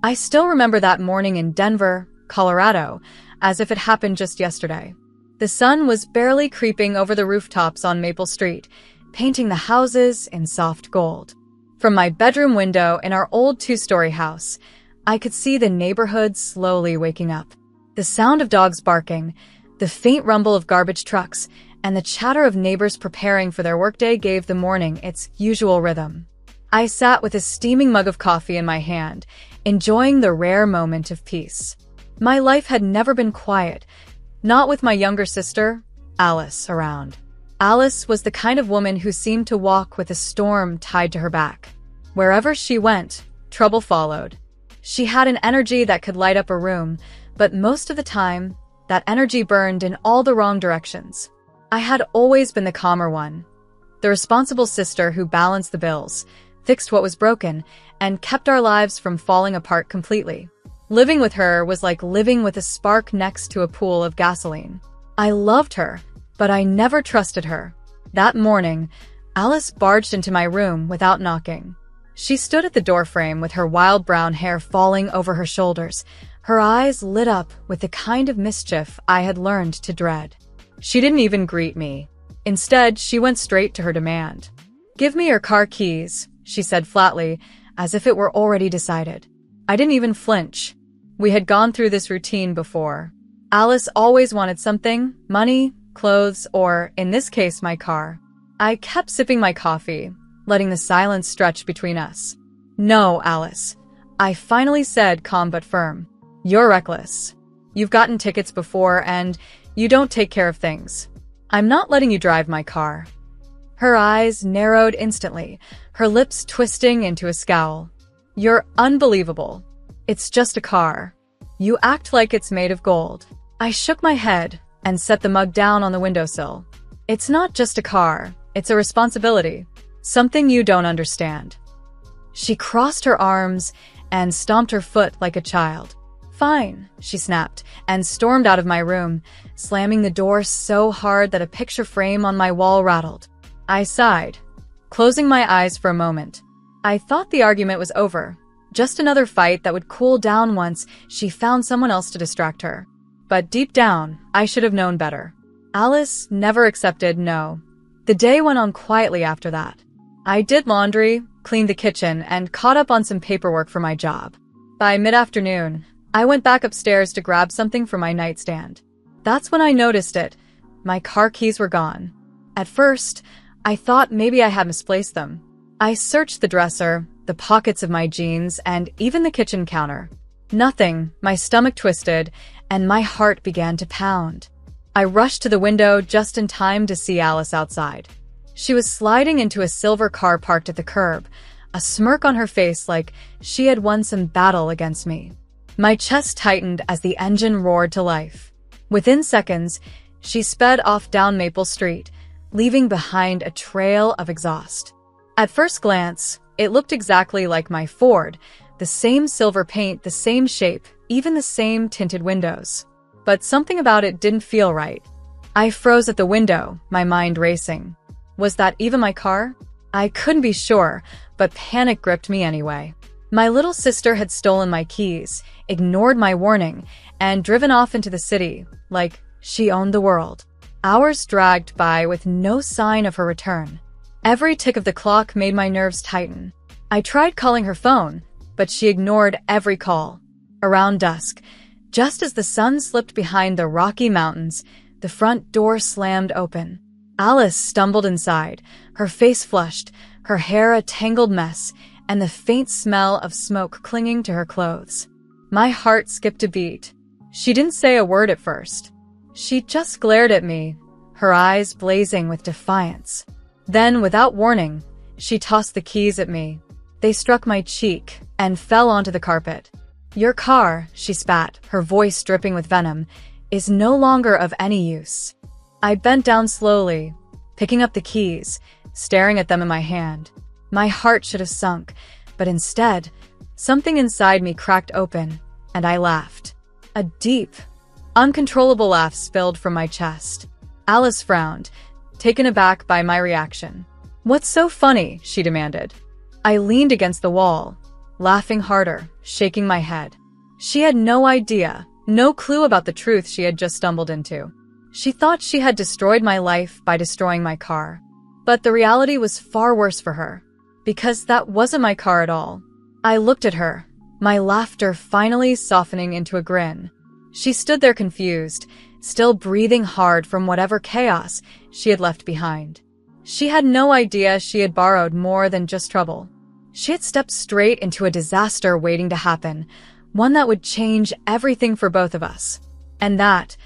I still remember that morning in Denver, Colorado, as if it happened just yesterday. The sun was barely creeping over the rooftops on Maple Street, painting the houses in soft gold. From my bedroom window in our old two-story house, I could see the neighborhood slowly waking up. The sound of dogs barking, the faint rumble of garbage trucks, and the chatter of neighbors preparing for their workday gave the morning its usual rhythm. I sat with a steaming mug of coffee in my hand, enjoying the rare moment of peace. My life had never been quiet, not with my younger sister, Alice, around. Alice was the kind of woman who seemed to walk with a storm tied to her back. Wherever she went, trouble followed. She had an energy that could light up a room, but most of the time, that energy burned in all the wrong directions. I had always been the calmer one, the responsible sister who balanced the bills, fixed what was broken, and kept our lives from falling apart completely. Living with her was like living with a spark next to a pool of gasoline. I loved her, but I never trusted her. That morning, Alice barged into my room without knocking. She stood at the doorframe with her wild brown hair falling over her shoulders, her eyes lit up with the kind of mischief I had learned to dread. She didn't even greet me. Instead, she went straight to her demand. "Give me your car keys," she said flatly, as if it were already decided. I didn't even flinch. We had gone through this routine before. Alice always wanted something, money, clothes, or, in this case, my car. I kept sipping my coffee, letting the silence stretch between us. "No, Alice," I finally said, calm but firm. "You're reckless. You've gotten tickets before, and you don't take care of things. I'm not letting you drive my car." Her eyes narrowed instantly, her lips twisting into a scowl. "You're unbelievable. It's just a car. You act like it's made of gold." I shook my head and set the mug down on the windowsill. "It's not just a car. It's a responsibility. Something you don't understand." She crossed her arms and stomped her foot like a child. "Fine," she snapped, and stormed out of my room, slamming the door so hard that a picture frame on my wall rattled. I sighed, closing my eyes for a moment. I thought the argument was over, just another fight that would cool down once she found someone else to distract her. But deep down, I should have known better. Alice never accepted no. The day went on quietly after that. I did laundry, cleaned the kitchen, and caught up on some paperwork for my job. By mid-afternoon, I went back upstairs to grab something from my nightstand. That's when I noticed it. My car keys were gone. At first, I thought maybe I had misplaced them. I searched the dresser, the pockets of my jeans, and even the kitchen counter. Nothing. My stomach twisted, and my heart began to pound. I rushed to the window just in time to see Alice outside. She was sliding into a silver car parked at the curb, a smirk on her face like she had won some battle against me. My chest tightened as the engine roared to life. Within seconds, she sped off down Maple Street, leaving behind a trail of exhaust. At first glance, it looked exactly like my Ford, the same silver paint, the same shape, even the same tinted windows. But something about it didn't feel right. I froze at the window, my mind racing. Was that even my car? I couldn't be sure, but panic gripped me anyway. My little sister had stolen my keys, ignored my warning, and driven off into the city, like she owned the world. Hours dragged by with no sign of her return. Every tick of the clock made my nerves tighten. I tried calling her phone, but she ignored every call. Around dusk, just as the sun slipped behind the Rocky Mountains, the front door slammed open. Alice stumbled inside, her face flushed, her hair a tangled mess, and the faint smell of smoke clinging to her clothes. My heart skipped a beat. She didn't say a word at first. She just glared at me, her eyes blazing with defiance. Then, without warning, she tossed the keys at me. They struck my cheek and fell onto the carpet. "Your car," she spat, her voice dripping with venom, "is no longer of any use." I bent down slowly, picking up the keys, staring at them in my hand. My heart should have sunk, but instead, something inside me cracked open, and I laughed. A deep, uncontrollable laugh spilled from my chest. Alice frowned, taken aback by my reaction. "What's so funny?" she demanded. I leaned against the wall, laughing harder, shaking my head. She had no idea, no clue about the truth she had just stumbled into. She thought she had destroyed my life by destroying my car. But the reality was far worse for her, because that wasn't my car at all. I looked at her, my laughter finally softening into a grin. She stood there confused, still breathing hard from whatever chaos she had left behind. She had no idea she had borrowed more than just trouble. She had stepped straight into a disaster waiting to happen, one that would change everything for both of us. And that,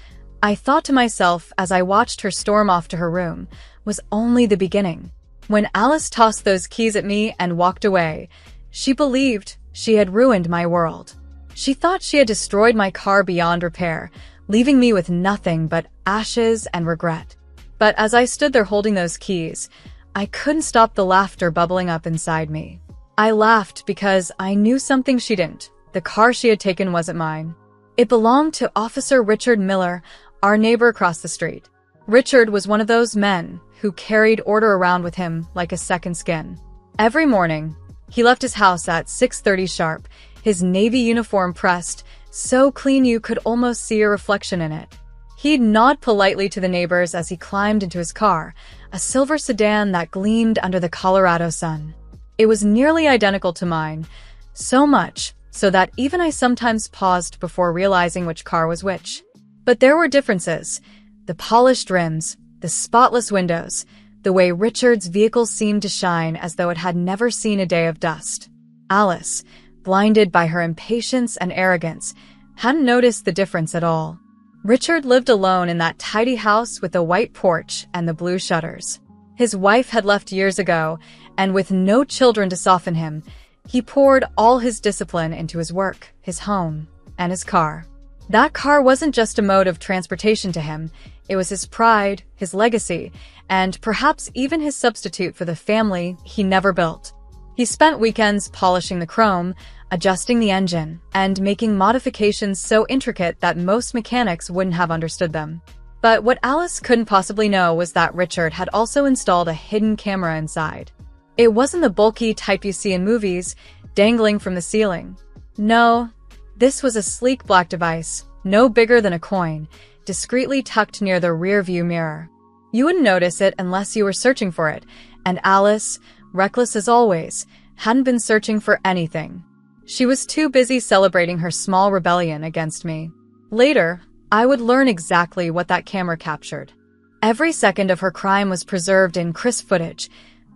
I thought to myself as I watched her storm off to her room, was only the beginning. When Alice tossed those keys at me and walked away, she believed she had ruined my world. She thought she had destroyed my car beyond repair, leaving me with nothing but ashes and regret. But as I stood there holding those keys, I couldn't stop the laughter bubbling up inside me. I laughed because I knew something she didn't. The car she had taken wasn't mine. It belonged to Officer Richard Miller, our neighbor across the street. Richard was one of those men who carried order around with him like a second skin. Every morning, he left his house at 6:30 sharp, his navy uniform pressed, so clean you could almost see a reflection in it. He'd nod politely to the neighbors as he climbed into his car, a silver sedan that gleamed under the Colorado sun. It was nearly identical to mine, so much so that even I sometimes paused before realizing which car was which. But there were differences. The polished rims, the spotless windows, the way Richard's vehicle seemed to shine as though it had never seen a day of dust. Alice, blinded by her impatience and arrogance, hadn't noticed the difference at all. Richard lived alone in that tidy house with the white porch and the blue shutters. His wife had left years ago, and with no children to soften him, he poured all his discipline into his work, his home, and his car. That car wasn't just a mode of transportation to him, it was his pride, his legacy, and perhaps even his substitute for the family he never built. He spent weekends polishing the chrome, adjusting the engine, and making modifications so intricate that most mechanics wouldn't have understood them. But what Alice couldn't possibly know was that Richard had also installed a hidden camera inside. It wasn't the bulky type you see in movies, dangling from the ceiling. No, this was a sleek black device, no bigger than a coin, discreetly tucked near the rear-view mirror. You wouldn't notice it unless you were searching for it, and Alice, reckless as always, hadn't been searching for anything. She was too busy celebrating her small rebellion against me. Later, I would learn exactly what that camera captured. Every second of her crime was preserved in crisp footage.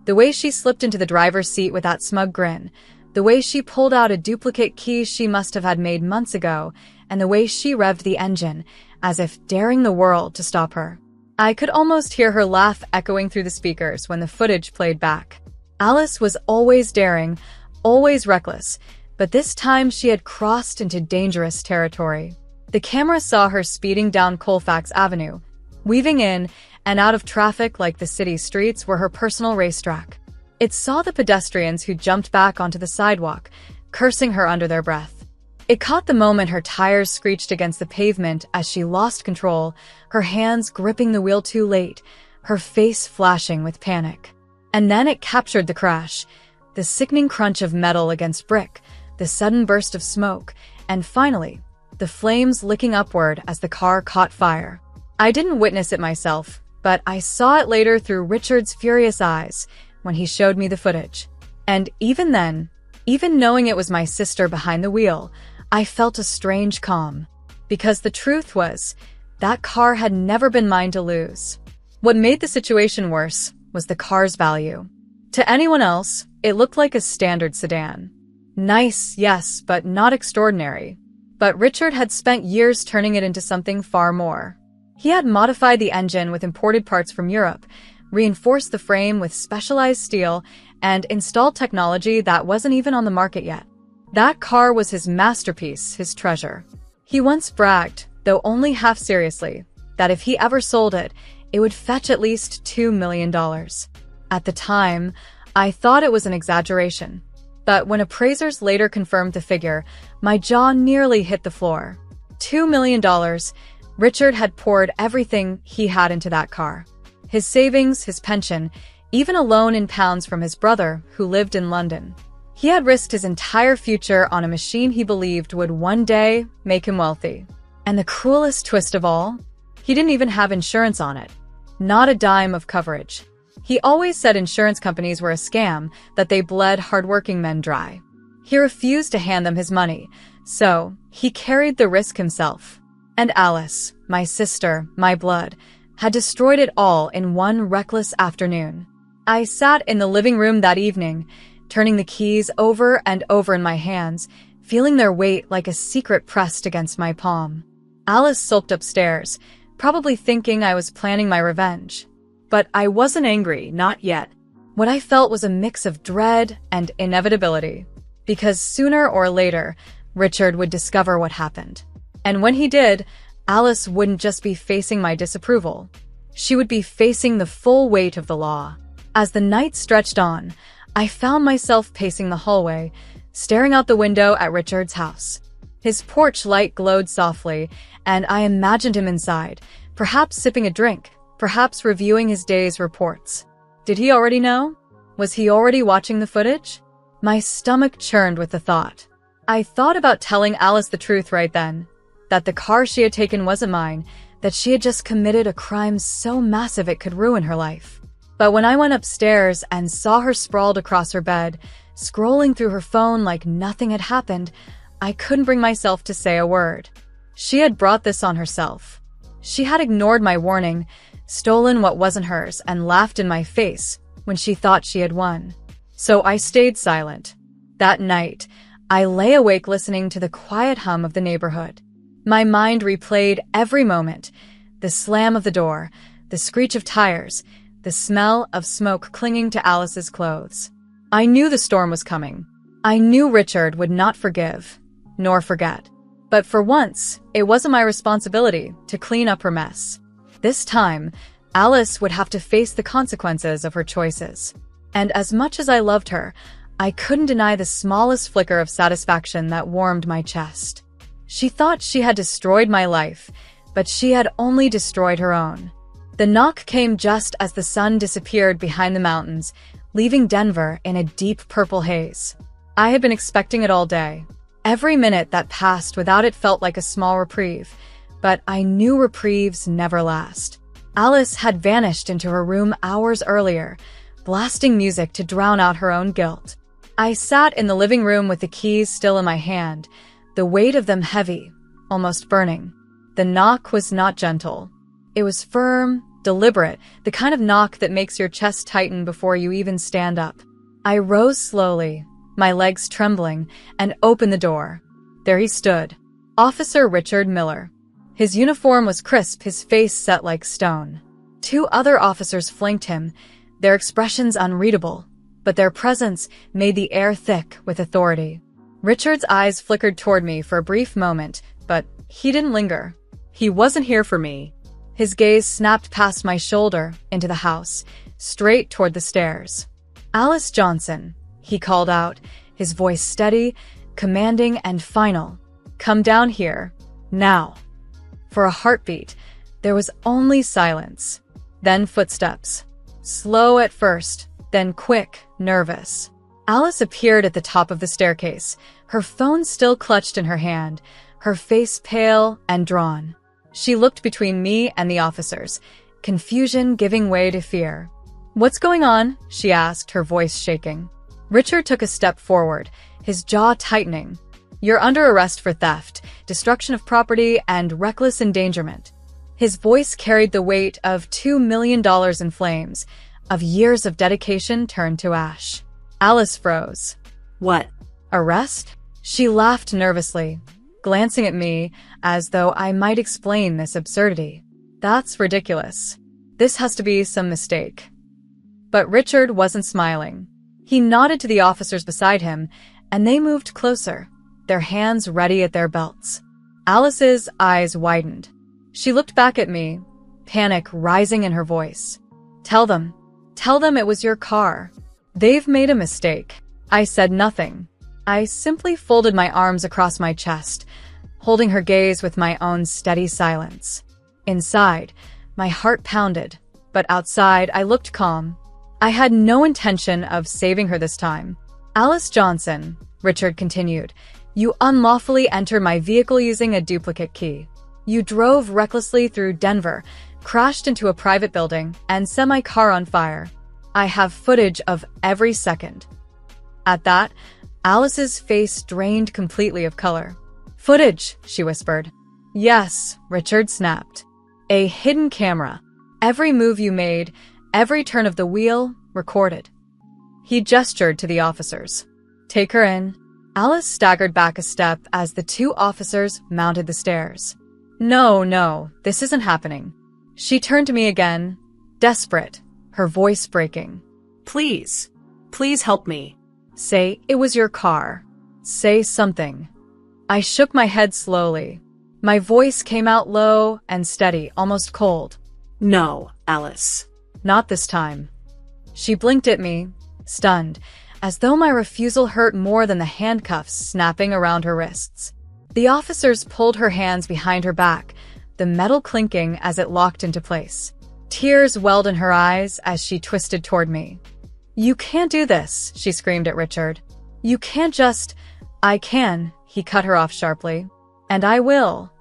The way she slipped into the driver's seat with that smug grin, the way she pulled out a duplicate key she must have had made months ago, and the way she revved the engine, as if daring the world to stop her. I could almost hear her laugh echoing through the speakers when the footage played back. Alice was always daring, always reckless, but this time she had crossed into dangerous territory. The camera saw her speeding down Colfax Avenue, weaving in and out of traffic like the city streets were her personal racetrack. It saw the pedestrians who jumped back onto the sidewalk, cursing her under their breath. It caught the moment her tires screeched against the pavement as she lost control, her hands gripping the wheel too late, her face flashing with panic. And then it captured the crash, the sickening crunch of metal against brick, the sudden burst of smoke, and finally, the flames licking upward as the car caught fire. I didn't witness it myself, but I saw it later through Richard's furious eyes when he showed me the footage. And even then, even knowing it was my sister behind the wheel, I felt a strange calm. Because the truth was, that car had never been mine to lose. What made the situation worse was the car's value. To anyone else, it looked like a standard sedan. Nice, yes, but not extraordinary. But Richard had spent years turning it into something far more. He had modified the engine with imported parts from Europe, reinforced the frame with specialized steel, and installed technology that wasn't even on the market yet. That car was his masterpiece, his treasure. He once bragged, though only half seriously, that if he ever sold it, it would fetch at least $2 million. At the time, I thought it was an exaggeration. But when appraisers later confirmed the figure, my jaw nearly hit the floor. $2 million. Richard had poured everything he had into that car. His savings, his pension, even a loan in pounds from his brother who lived in London. He had risked his entire future on a machine he believed would one day make him wealthy. And the cruelest twist of all, he didn't even have insurance on it. Not a dime of coverage. He always said insurance companies were a scam, that they bled hardworking men dry. He refused to hand them his money, so he carried the risk himself. And Alice, my sister, my blood, had destroyed it all in one reckless afternoon. I sat in the living room that evening, turning the keys over and over in my hands, feeling their weight like a secret pressed against my palm. Alice sulked upstairs, probably thinking I was planning my revenge. But I wasn't angry, not yet. What I felt was a mix of dread and inevitability, because sooner or later, Richard would discover what happened. And when he did, Alice wouldn't just be facing my disapproval. She would be facing the full weight of the law. As the night stretched on, I found myself pacing the hallway, staring out the window at Richard's house. His porch light glowed softly, and I imagined him inside, perhaps sipping a drink, perhaps reviewing his day's reports. Did he already know? Was he already watching the footage? My stomach churned with the thought. I thought about telling Alice the truth right then, that the car she had taken wasn't mine, that she had just committed a crime so massive it could ruin her life. But when I went upstairs and saw her sprawled across her bed, scrolling through her phone like nothing had happened, I couldn't bring myself to say a word. She had brought this on herself. She had ignored my warning, stolen what wasn't hers, and laughed in my face when she thought she had won. So I stayed silent. That night, I lay awake listening to the quiet hum of the neighborhood. My mind replayed every moment, the slam of the door, the screech of tires, the smell of smoke clinging to Alice's clothes. I knew the storm was coming. I knew Richard would not forgive, nor forget. But for once, it wasn't my responsibility to clean up her mess. This time, Alice would have to face the consequences of her choices. And as much as I loved her, I couldn't deny the smallest flicker of satisfaction that warmed my chest. She thought she had destroyed my life, but she had only destroyed her own. The knock came just as the sun disappeared behind the mountains, leaving Denver in a deep purple haze. I had been expecting it all day. Every minute that passed without it felt like a small reprieve, but I knew reprieves never last. Alice had vanished into her room hours earlier, blasting music to drown out her own guilt. I sat in the living room with the keys still in my hand, the weight of them heavy, almost burning. The knock was not gentle. It was firm, deliberate, the kind of knock that makes your chest tighten before you even stand up. I rose slowly, my legs trembling, and opened the door. There he stood, Officer Richard Miller. His uniform was crisp, his face set like stone. Two other officers flanked him, their expressions unreadable, but their presence made the air thick with authority. Richard's eyes flickered toward me for a brief moment, but he didn't linger. He wasn't here for me. His gaze snapped past my shoulder into the house, straight toward the stairs. "Alice Johnson," he called out, his voice steady, commanding, and final. "Come down here, now." For a heartbeat, there was only silence. Then footsteps. Slow at first, then quick, nervous. Alice appeared at the top of the staircase, her phone still clutched in her hand, her face pale and drawn. She looked between me and the officers, confusion giving way to fear. "What's going on?" she asked, her voice shaking. Richard took a step forward, his jaw tightening. "You're under arrest for theft, destruction of property, and reckless endangerment." His voice carried the weight of $2 million in flames, of years of dedication turned to ash. Alice froze. "What? "Arrest?" She laughed nervously, glancing at me as though I might explain this absurdity. "That's ridiculous. This has to be some mistake." But Richard wasn't smiling. He nodded to the officers beside him, and they moved closer, their hands ready at their belts. Alice's eyes widened. She looked back at me, panic rising in her voice. Tell them it was your car. They've made a mistake." I said nothing. I simply folded my arms across my chest, holding her gaze with my own steady silence. Inside, my heart pounded, but outside I looked calm. I had no intention of saving her this time. Alice Johnson, Richard continued, you unlawfully entered my vehicle using a duplicate key. You drove recklessly through Denver, crashed into a private building, and set my car on fire. I have footage of every second. At that, Alice's face drained completely of color. Footage, she whispered. Yes, Richard snapped. A hidden camera. Every move you made, every turn of the wheel, recorded. He gestured to the officers. Take her in. Alice staggered back a step as the two officers mounted the stairs. No, this isn't happening. She turned to me again, desperate, her voice breaking. Please help me. Say it was your car. Say something. I shook my head slowly. My voice came out low and steady, almost cold. No, Alice. Not this time. She blinked at me, stunned, as though my refusal hurt more than the handcuffs snapping around her wrists. The officers pulled her hands behind her back, the metal clinking as it locked into place. Tears welled in her eyes as she twisted toward me. You can't do this, she screamed at Richard. You can't just— I can, he cut her off sharply. And I will.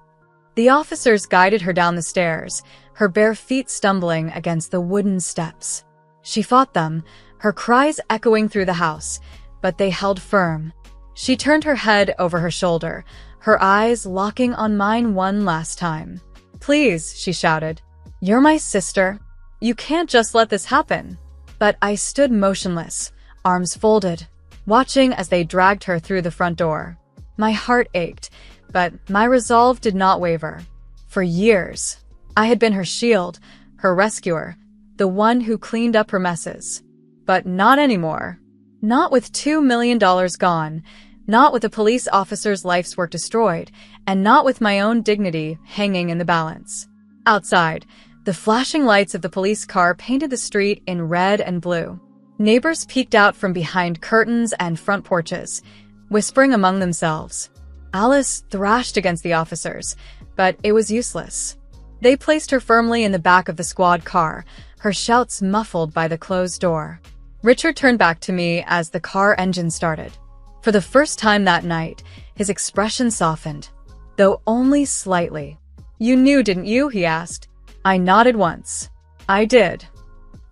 The officers guided her down the stairs, her bare feet stumbling against the wooden steps. She fought them, her cries echoing through the house, but they held firm. She turned her head over her shoulder, her eyes locking on mine one last time. Please, she shouted. You're my sister. You can't just let this happen. But I stood motionless, arms folded, watching as they dragged her through the front door. My heart ached, but my resolve did not waver. For years, I had been her shield, her rescuer, the one who cleaned up her messes. But not anymore. Not with $2 million gone, not with a police officer's life's work destroyed, and not with my own dignity hanging in the balance. Outside, the flashing lights of the police car painted the street in red and blue. Neighbors peeked out from behind curtains and front porches, whispering among themselves. Alice thrashed against the officers, but it was useless. They placed her firmly in the back of the squad car, her shouts muffled by the closed door. Richard turned back to me as the car engine started. For the first time that night, his expression softened, though only slightly. You knew, didn't you? He asked. I nodded once. I did.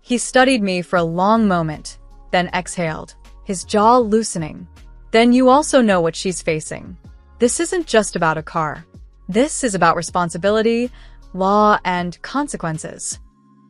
He studied me for a long moment, then exhaled, his jaw loosening. Then you also know what she's facing. This isn't just about a car. This is about responsibility, law, and consequences.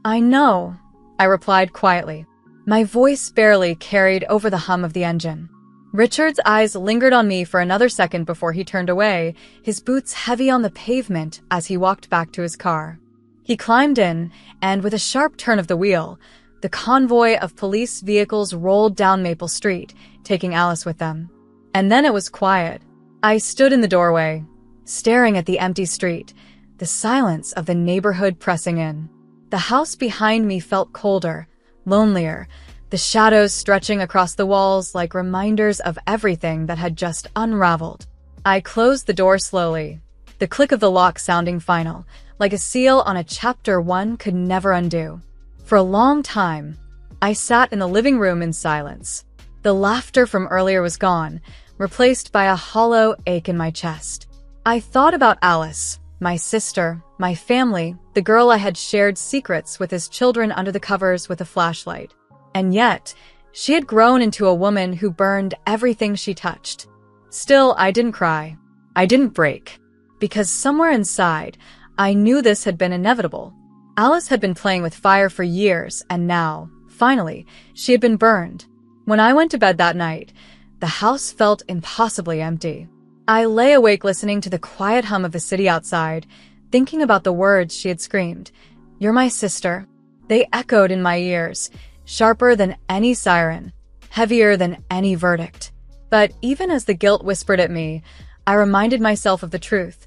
I know, I replied quietly. My voice barely carried over the hum of the engine. Richard's eyes lingered on me for another second before he turned away, his boots heavy on the pavement as he walked back to his car. He climbed in, and with a sharp turn of the wheel, the convoy of police vehicles rolled down Maple Street, taking Alice with them. And then it was quiet. I stood in the doorway, staring at the empty street, the silence of the neighborhood pressing in. The house behind me felt colder, lonelier, the shadows stretching across the walls like reminders of everything that had just unraveled. I closed the door slowly, the click of the lock sounding final, like a seal on a chapter one could never undo. For a long time, I sat in the living room in silence. The laughter from earlier was gone, replaced by a hollow ache in my chest. I thought about Alice, my sister, my family, the girl I had shared secrets with as children under the covers with a flashlight. And yet, she had grown into a woman who burned everything she touched. Still, I didn't cry. I didn't break. Because somewhere inside, I knew this had been inevitable. Alice had been playing with fire for years, and now, finally, she had been burned. When I went to bed that night, the house felt impossibly empty. I lay awake listening to the quiet hum of the city outside, thinking about the words she had screamed. You're my sister. They echoed in my ears, sharper than any siren, heavier than any verdict. But even as the guilt whispered at me, I reminded myself of the truth.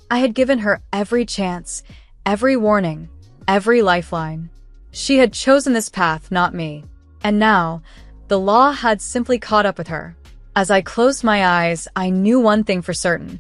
I had given her every chance, every warning, every lifeline. She had chosen this path, not me. And now, the law had simply caught up with her. As I closed my eyes, I knew one thing for certain.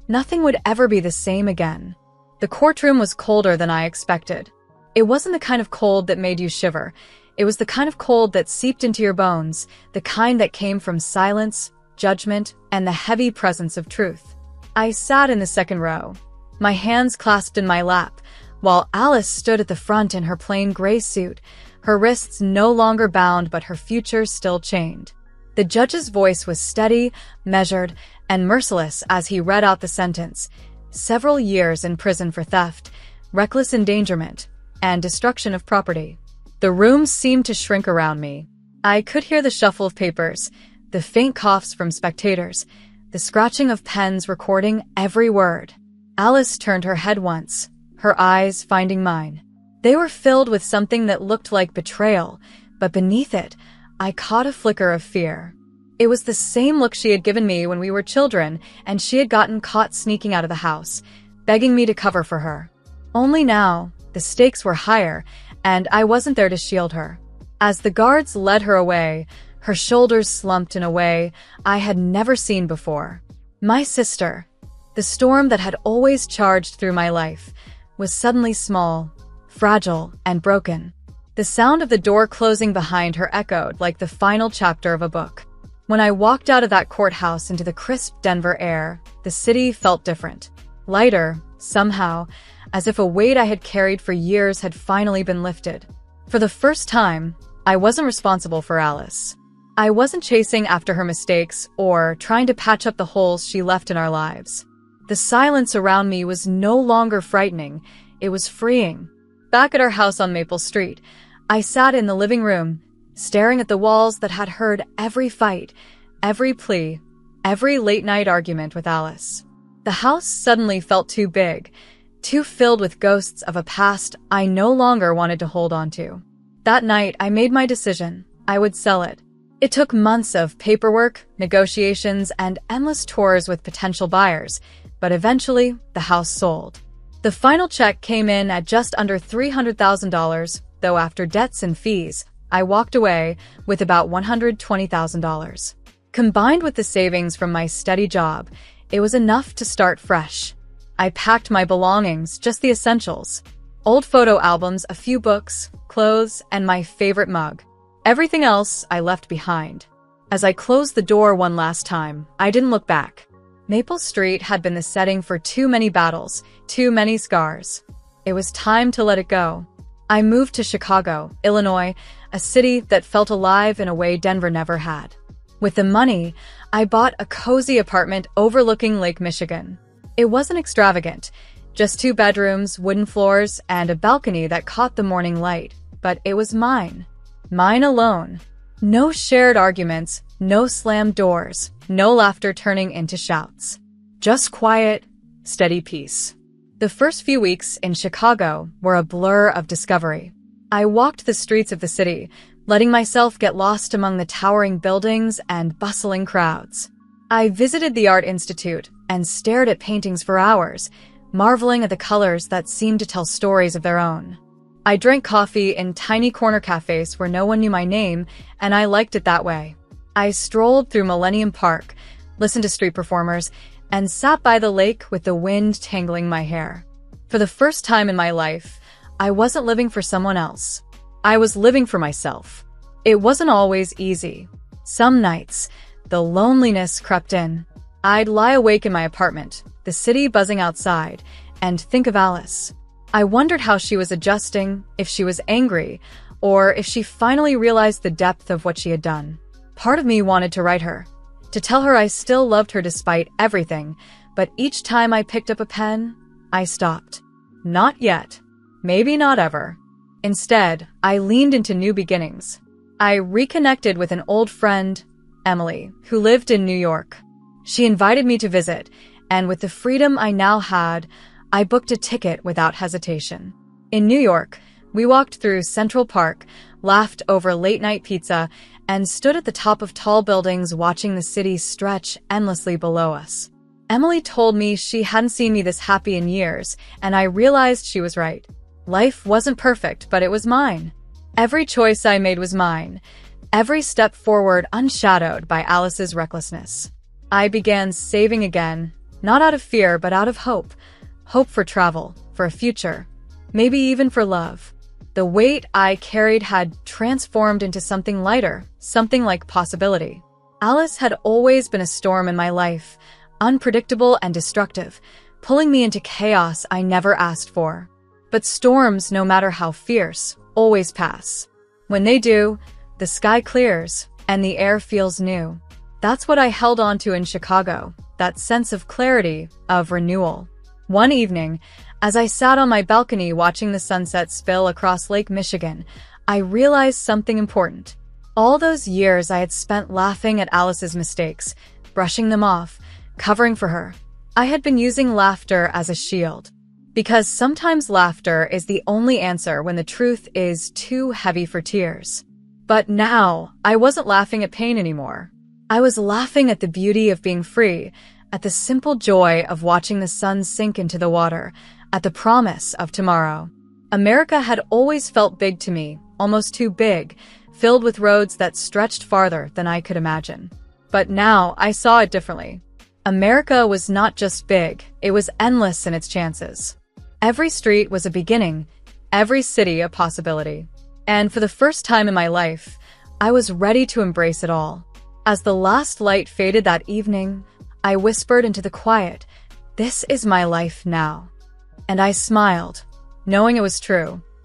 Nothing would ever be the same again. The courtroom was colder than I expected. It wasn't the kind of cold that made you shiver. It was the kind of cold that seeped into your bones, the kind that came from silence, judgment, and the heavy presence of truth. I sat in the second row, my hands clasped in my lap, while Alice stood at the front in her plain gray suit, her wrists no longer bound but her future still chained. The judge's voice was steady, measured, and merciless as he read out the sentence: several years in prison for theft, reckless endangerment, and destruction of property. The room seemed to shrink around me. I could hear the shuffle of papers, the faint coughs from spectators, the scratching of pens recording every word. Alice turned her head once, her eyes finding mine. They were filled with something that looked like betrayal, but beneath it, I caught a flicker of fear. It was the same look she had given me when we were children, and she had gotten caught sneaking out of the house, begging me to cover for her. Only now, the stakes were higher, and I wasn't there to shield her. As the guards led her away, her shoulders slumped in a way I had never seen before. My sister, the storm that had always charged through my life, was suddenly small, fragile, and broken. The sound of the door closing behind her echoed like the final chapter of a book. When I walked out of that courthouse into the crisp Denver air, the city felt different. Lighter, somehow, as if a weight I had carried for years had finally been lifted. For the first time, I wasn't responsible for Alice. I wasn't chasing after her mistakes or trying to patch up the holes she left in our lives. The silence around me was no longer frightening, it was freeing. Back at our house on Maple Street, I sat in the living room, staring at the walls that had heard every fight, every plea, every late-night argument with Alice. The house suddenly felt too big, too filled with ghosts of a past I no longer wanted to hold on to. That night, I made my decision. I would sell it. It took months of paperwork, negotiations, and endless tours with potential buyers, but eventually, the house sold. The final check came in at just under $300,000, though after debts and fees, I walked away with about $120,000. Combined with the savings from my steady job, it was enough to start fresh. I packed my belongings, just the essentials. Old photo albums, a few books, clothes, and my favorite mug. Everything else I left behind. As I closed the door one last time, I didn't look back. Maple Street had been the setting for too many battles, too many scars. It was time to let it go. I moved to Chicago, Illinois, a city that felt alive in a way Denver never had. With the money, I bought a cozy apartment overlooking Lake Michigan. It wasn't extravagant, just 2 bedrooms, wooden floors, and a balcony that caught the morning light, but it was mine. Mine alone. No shared arguments, no slammed doors, no laughter turning into shouts. Just quiet, steady peace. The first few weeks in Chicago were a blur of discovery. I walked the streets of the city, letting myself get lost among the towering buildings and bustling crowds. I visited the Art Institute and stared at paintings for hours, marveling at the colors that seemed to tell stories of their own. I drank coffee in tiny corner cafes where no one knew my name, and I liked it that way. I strolled through Millennium Park, listened to street performers, and sat by the lake with the wind tangling my hair. For the first time in my life, I wasn't living for someone else. I was living for myself. It wasn't always easy. Some nights, the loneliness crept in. I'd lie awake in my apartment, the city buzzing outside, and think of Alice. I wondered how she was adjusting, if she was angry, or if she finally realized the depth of what she had done. Part of me wanted to write her, to tell her I still loved her despite everything, but each time I picked up a pen, I stopped. Not yet. Maybe not ever. Instead, I leaned into new beginnings. I reconnected with an old friend, Emily, who lived in New York. She invited me to visit, and with the freedom I now had, I booked a ticket without hesitation. In New York, we walked through Central Park, laughed over late-night pizza, and stood at the top of tall buildings watching the city stretch endlessly below us. Emily told me she hadn't seen me this happy in years, and I realized she was right. Life wasn't perfect, but it was mine. Every choice I made was mine, every step forward unshadowed by Alice's recklessness. I began saving again, not out of fear, but out of hope. Hope for travel, for a future, maybe even for love. The weight I carried had transformed into something lighter, something like possibility. Alice had always been a storm in my life, unpredictable and destructive, pulling me into chaos I never asked for. But storms, no matter how fierce, always pass. When they do, the sky clears and the air feels new. That's what I held on to in Chicago, that sense of clarity, of renewal. One evening, as I sat on my balcony watching the sunset spill across Lake Michigan, I realized something important. All those years I had spent laughing at Alice's mistakes, brushing them off, covering for her. I had been using laughter as a shield. Because sometimes laughter is the only answer when the truth is too heavy for tears. But now, I wasn't laughing at pain anymore. I was laughing at the beauty of being free, at the simple joy of watching the sun sink into the water, at the promise of tomorrow. America had always felt big to me, almost too big, filled with roads that stretched farther than I could imagine. But now, I saw it differently. America was not just big, it was endless in its chances. Every street was a beginning, every city a possibility. And for the first time in my life, I was ready to embrace it all. As the last light faded that evening, I whispered into the quiet, "This is my life now." And I smiled, knowing it was true.